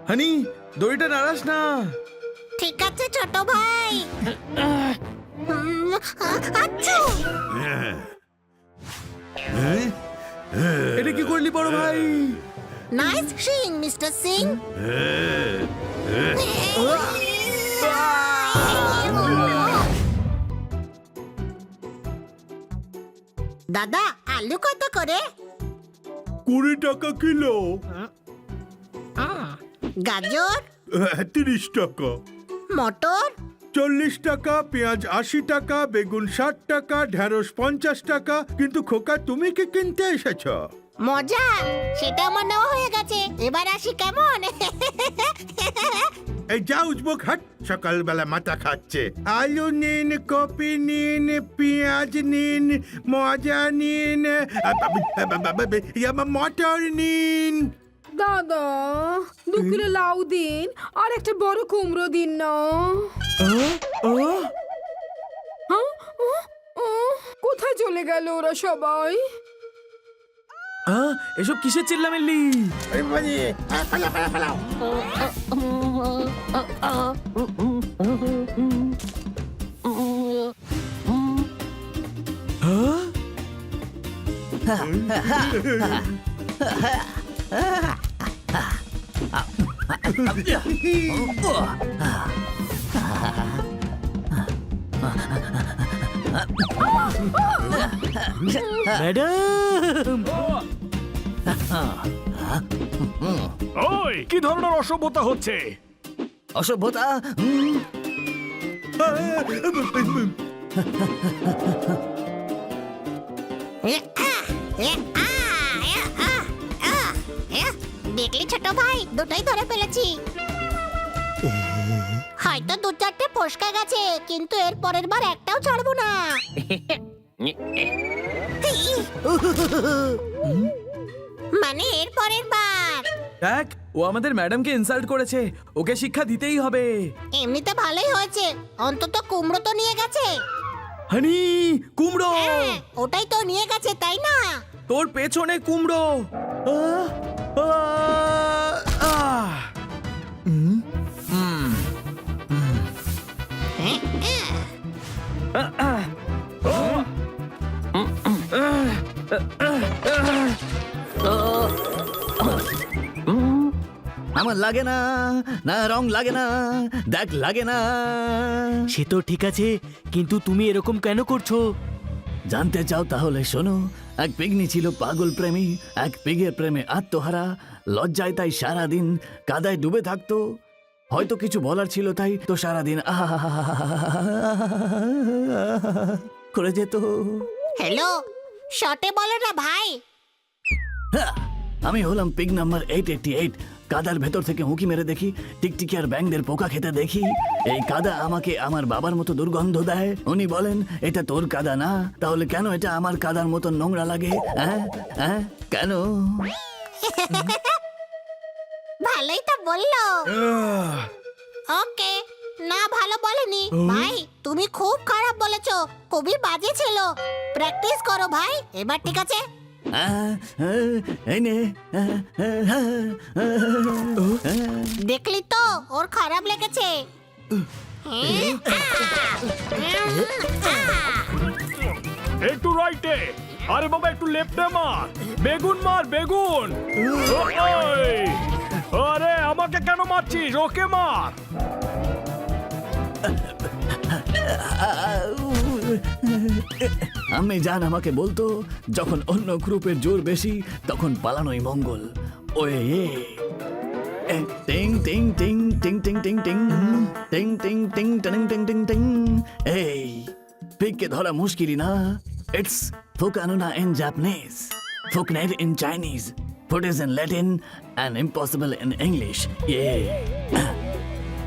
হানি, দড়িটা নাড়াস না। ঠিক আছে ছোট ভাই। আচ্ছা, এটা কি করলি বড় ভাই? Nice Singh mister Singh. দাদা, আলু কত করে? 20 টাকা কিলো। গাজর? 30 টাকা। মটর? 40 টাকা, পেঁয়াজ 80 টাকা, বেগুন 60 টাকা, ঢেঁড়স 50 টাকা। কিন্তু খোকা, তুমি কি কিনতে এসেছ? মজা, সেটা আমার নেওয়া হয়ে গেছে। এবার আসি কেমন? এই যা উজবুক, হাট। সকালবেলা মাথা খাচ্ছে। আলু নিন, কপি নিন, পেঁয়াজ নিন, মজা নিন, মটর নিন। দাদা 2 কিলো লাউ দিন আর একটা বড় কুমড়ো দিন না। কোথায় চলে গেল ওরা সবাই? এসব কিসের চিল্লামিল্লি? ম্যাডাম, ওই কি ধরনের অসভ্যতা হচ্ছে? অসভ্যতা? দেখলি ছোট ভাই, দুটোই ধরে ফেলেছি। হয়তো 2-4টে ফসকা গেছে, কিন্তু এর পরের বার একটাও ছাড়বো না। মানে এর পরের বার। দেখ, ও আমাদের ম্যাডামকে ইনসাল্ট করেছে, ওকে শিক্ষা দিতেই হবে। এমনিতে ভালোই হয়েছে, অন্তত কুমড়ো তো নিয়ে গেছে। হানি, কুমড়ো! হ্যাঁ, ওটাই তো নিয়ে গেছে, তাই না? তোর পেছনে কুমড়ো। আহ, আহ, আহ। আমার লাগে না, না রং লাগে না, দেখ লাগে না। সে তো ঠিক আছে, কিন্তু তুমি এরকম কেন করছো? জানতে চাও? তাহলে শোনো। এক পিগনি ছিল পাগল প্রেমী, এক পিগের প্রেমে আত্মহারা। লজ্জায় তাই সারাদিন কাদায় ডুবে থাকতো। হয়তো কিছু বলার ছিল, তাই তো সারাদিন করে যেত। হ্যালো, শর্টে বলো না ভাই। আমি হলাম পিগ নাম্বার 888। কাদার ভেতর থেকে উঁকি মেরে দেখি, টিকটিকি আর ব্যাঙদের পোকা খেতে দেখি। এই কাদা আমাকে আমার বাবার মতো দুর্গন্ধ দেয়। উনি বলেন, এটা তোর কাদা না, তাহলে কেন এটা আমার কাদার মতো নোংরা লাগে? কেন? ভালোই তো বললো। ওকে, না ভালো বলেনি ভাই, তুমি খুব খারাপ বলেছো, খুবই বাজে ছিল। প্র্যাকটিস করো ভাই, এবার ঠিক আছে? এই নে। দেখলি তো, ওর খারাপ লেগেছে। একটু রাইটে, আরে বাবা একটু লেফটে মার। বেগুন মার, বেগুন। ওই, আরে আমাকে কেন মারছিস? ওকে মার। আমি জান আমাকে বলতো, যখন অন্য গ্রুপের জোর বেশি তখন পালানোই মঙ্গল। ওয়ে টিং টিং টিং টিং টিং টিং টিং টিং টিং টিং টিং টিং টিং টিং। এই পিগকে ধরা মুশকিলই না। ইটস ফুকানুনা ইন জাপানিজ, ফুকনেট ইন চাইনিজ, ফুটেজ in Latin and impossible in English.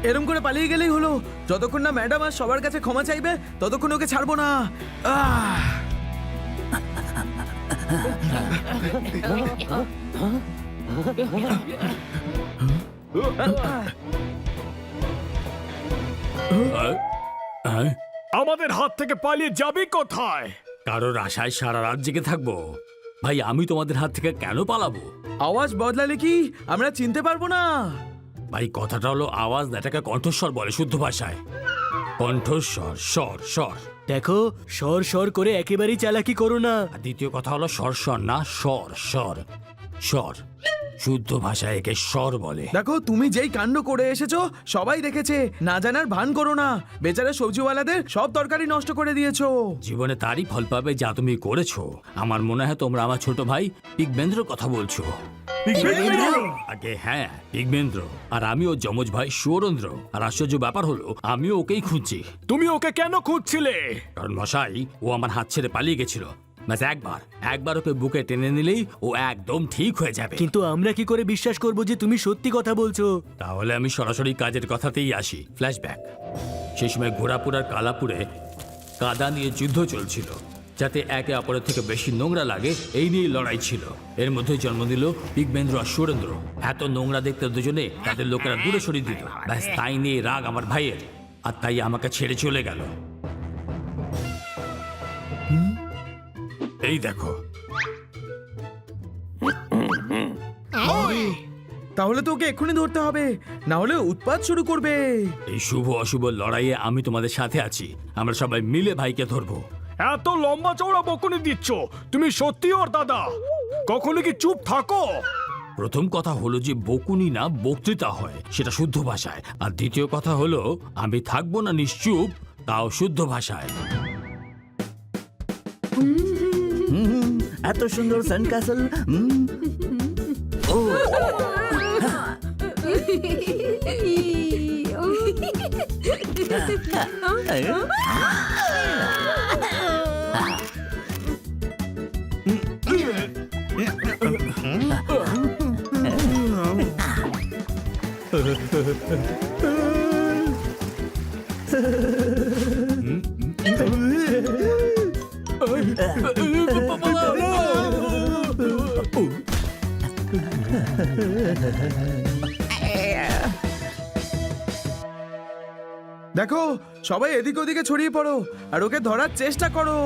এরম করে পালিয়ে গেলেই হলো। যতক্ষণ না ম্যাডাম আর সবার কাছে ক্ষমা চাইবে, ততক্ষণ ওকে ছাড়বো না। আমাদের হাত থেকে পালিয়ে যাবি কোথায়? কারোর আশায় সারা রাত জেগে থাকবো? ভাই আমি তোমাদের হাত থেকে কেন পালাবো? আওয়াজ বদলালে কি আমরা চিনতে পারবো না? ভাই কথাটা হলো আওয়াজ না, এটাকে কণ্ঠস্বর বলে শুদ্ধ ভাষায়। কণ্ঠস্বর, স্বর, স্বর। দেখো, সর সর করে একেবারেই চালাকি করো না। আর দ্বিতীয় কথা হলো স্বর স্বর না স্বর স্বর স্বর। শুদ্ধ ভাষায় একে স্বর বলে। দেখো তুমি যেই কাণ্ড করে এসেছো সবাই দেখেছে, না জানার ভান করো না। বেচারা সবজিওয়ালাদের সব তরকারি নষ্ট করে দিয়েছো। জীবনে তারই ফল পাবে যা তুমি করেছো। আমার মনে হয় তোমরা আমার ছোট ভাই পিগমেন্দ্রর কথা বলছো। আগে হ্যাঁ, পিগমেন্দ্র। আর আমি ওর যমজ ভাই সুরেন্দ্র। আর আশ্চর্য ব্যাপার হলো আমিও ওকেই খুঁজছি। তুমি ওকে কেন খুঁজছিলে? কারণ মশাই, ও আমার হাত ছেড়ে পালিয়ে গেছিল। ব্যাস একবার ওকে বুকে টেনে নিলেই ও একদম ঠিক হয়ে যাবে। কিন্তু আমরা কি করে বিশ্বাস করব যে তুমি সত্যি কথা বলছো? তাহলে আমি সরাসরি কাজের কথাতেই আসি। ফ্ল্যাশব্যাক। সেই সময় ঘোরাপুর আর কালাপুরে কাদা নিয়ে যুদ্ধ চলছিল, যাতে একে অপরের থেকে বেশি নোংরা লাগে এই নিয়ে লড়াই ছিল। এর মধ্যে জন্ম দিল পিগমেন্দ্র আর সুরেন্দ্র। এত নোংরা দেখতে দুজনে তাদের লোকেরা দূরে সরিয়ে দিল। ব্যাস তাই নিয়ে রাগ আমার ভাইয়ের, আর তাই আমাকে ছেড়ে চলে গেল। এই দেখো। তাহলে তো ওকে এক্ষুনি ধরতে হবে, না হলে উৎপাত শুরু করবে। এই শুভ অশুভ লড়াইয়ে আমি তোমাদের সাথে আছি। আমরা সবাই মিলে ভাইকে ধরবো। এত লম্বা চওড়া বকুনি দিচ্ছ, তুমি সত্যি ওর দাদা? কখনো কি চুপ থাকো? প্রথম কথা হলো যে বকুনি না বক্তৃতা হয়, সেটা শুদ্ধ ভাষায়। আর দ্বিতীয় কথা হলো আমি থাকবো না নিশ্চুপ, তাও শুদ্ধ ভাষায়। এত সুন্দর সান ক্যাসেল। ও দেখো সবাই এদিক ওদিকে ছড়িয়ে পড়ো আর ওকে ধরার চেষ্টা করো।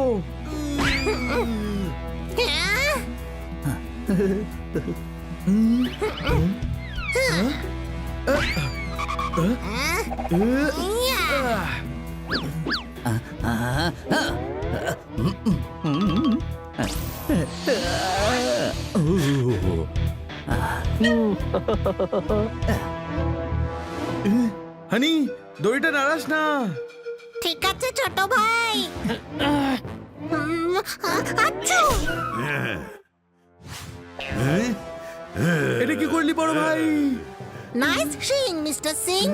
হানি, দড়িটা নাড়াস না। ঠিক আছে ছোট ভাই। আচ্ছা, এটা কি করলি বড় ভাই? Nice Singh mister Singh.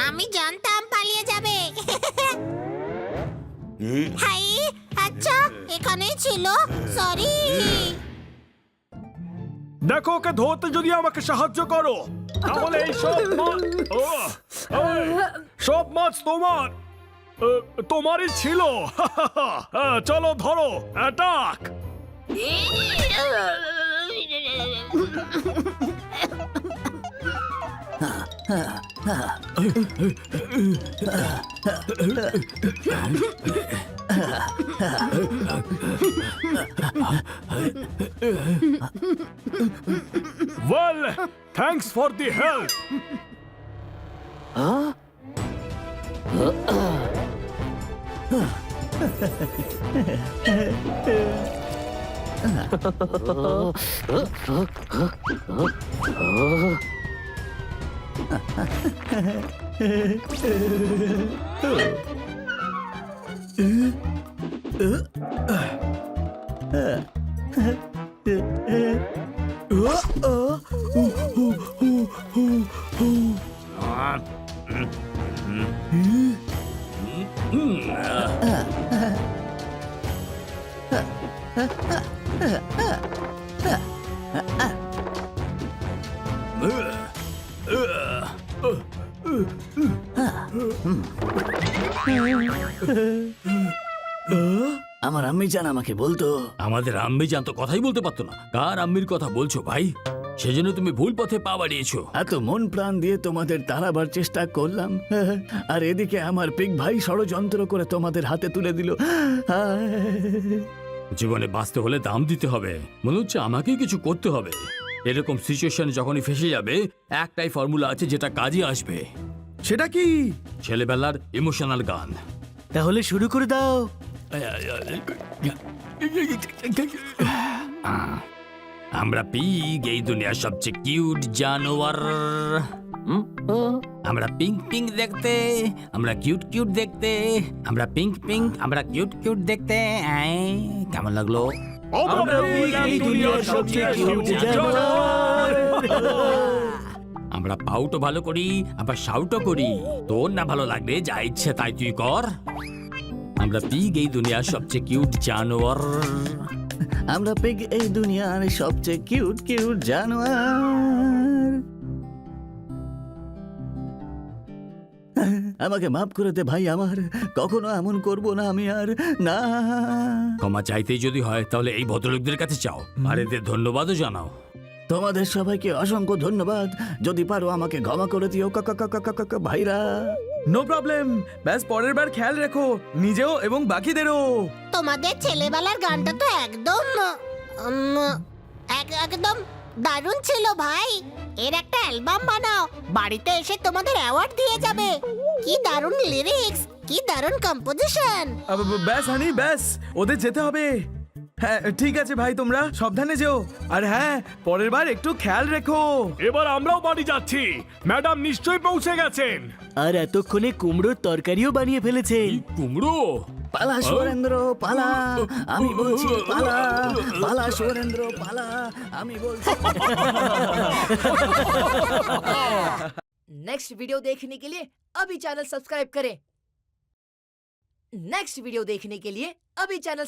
আমি জানতাম পালিয়ে যাবে। হাই, আচ্ছা এখানেই ছিল, সরি। দেখো, ওকে ধরতে যদি আমাকে সাহায্য করো, তাহলে এই সব মাছ সব মাছ তোমারই ছিল। চলো ধরো, attack. Well, thanks for the help. আমার আম্মি জান আমাকে বলতো, আমাদের আম্মি জান তো কথাই বলতে পারতো না। কার আম্মির কথা বলছো ভাই? সেজন্য তুমি ভুল পথে পা বাড়িয়েছো। এত মন প্রাণ দিয়ে তোমাদের তাড়াবার চেষ্টা করলাম, আর এদিকে আমার পিগ ভাই ষড়যন্ত্র করে তোমাদের হাতে তুলে দিল। জীবনে বাঁচতে হলে দাম দিতে হবে। মনে হচ্ছে আমাকেই কিছু করতে হবে। এরকম সিচুয়েশন যখনই ফেসে যাবে, একটাই ফর্মুলা আছে যেটা কাজে আসবে। সেটা কি? ছেলেবেলার ইমোশনাল গান। তাহলে শুরু করে দাও। আমরা পিগ, এই দুনিয়ার সবচেয়ে কিউট জানোয়ার। আমরা পিঙ্ক পিঙ্ক দেখতে, আমরা কিউট কিউট দেখতে, আমরা পিঙ্ক পিঙ্ক, আমরা কিউট কিউট দেখতে। কেমন লাগলো? আমরা পিগ, এই দুনিয়ার সবচেয়ে কিউট জানোয়ার। আমরা পাউটও ভালো করি, আবার শাউটও করি। তোর না ভালো লাগলে যা ইচ্ছে তাই তুই কর। আমরা পিগ, এই দুনিয়ার সবচেয়ে কিউট জানোয়ার। আমরা পিগ, এই দুনিয়ার সবচেয়ে কিউট কিউট জানোয়ার। আমাকে মাফ করে দে ভাই আমার, কখনো এমন করব না আমি আর, না। ক্ষমা চাইতেই যদি হয় তাহলে এই ভদ্রলোকদের কাছে চাও, আর এদের ধন্যবাদও জানাও। তোমাদের সবাইকে অসংখ্য ধন্যবাদ। যদি পারো আমাকে ক্ষমা করে দিও ভাইরা। No problem. ব্যাস পরের বার খেয়াল রেখো, নিজেও এবং বাকিদেরও। তোমাদের ছেলেবেলার গানটা তো একদম একদম দারুণ ছিল ভাই। এর একটা অ্যালবাম বানাও, বাড়িতে এসে তোমাদের অ্যাওয়ার্ড দিয়ে যাবে। কি দারুণ লিরিক্স, কি দারুণ কম্পোজিশন। ব্যাস হানি, ব্যাস, ওদের যেতে হবে। হ্যাঁ ঠিক আছে ভাই, তোমরা সাবধানে যেও। আর হ্যাঁ, পরের বার একটু খেয়াল রেখো। এবার আমরাও বাড়ি যাচ্ছি। ম্যাডাম নিশ্চয়ই পৌঁছে গেছেন। আর এতক্ষণে কুমড়োর তরকারিও বানিয়ে ফেলেছেন। কুমড়ো? পালা সুরেন্দ্র পালা, আমি বলছি পালা, পালা সুরেন্দ্র পালা, আমি বলছি। नेक्स्ट वीडियो देखने के लिए अभी चैनल सब्सक्राइब करें। नेक्स्ट वीडियो देखने के लिए अभी चैनल